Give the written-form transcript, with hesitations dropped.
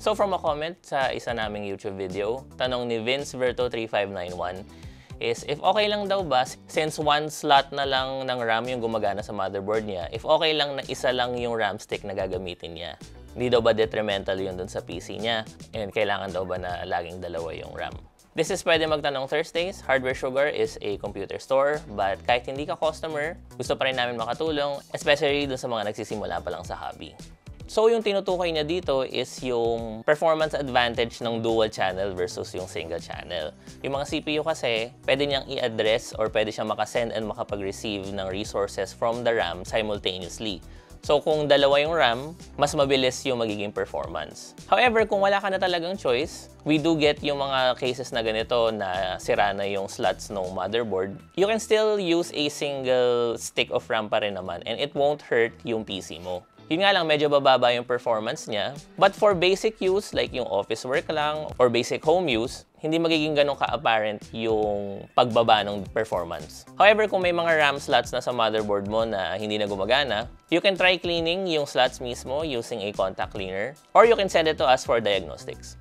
So from a comment sa isa naming YouTube video, tanong ni Vince Verto 3591 is if okay lang daw ba, since one slot na lang ng RAM yung gumagana sa motherboard niya, if okay lang na isa lang yung RAM stick na gagamitin niya. Hindi daw ba detrimental yun dun sa PC niya? And kailangan daw ba na laging dalawa yung RAM? This is Pwede Magtanong Thursdays. Hardware Sugar is a computer store, but kahit hindi ka customer, gusto pa rin namin makatulong, especially dun sa mga nagsisimula pa lang sa hobby. So yung tinutukoy niya dito is yung performance advantage ng dual channel versus yung single channel. Yung mga CPU kasi, pwede niyang i-address or pwede siyang makasend and makapag-receive ng resources from the RAM simultaneously. So kung dalawa yung RAM, mas mabilis yung magiging performance. However, kung wala ka na talagang choice, we do get yung mga cases na ganito na sira na yung slots ng motherboard. You can still use a single stick of RAM pa rin naman and it won't hurt yung PC mo. Yun nga lang, medyo bababa yung performance niya. But for basic use, like yung office work lang or basic home use, hindi magiging ganun ka-apparent yung pagbaba ng performance. However, kung may mga RAM slots na sa motherboard mo na hindi na gumagana, you can try cleaning yung slots mismo using a contact cleaner or you can send it to us for diagnostics.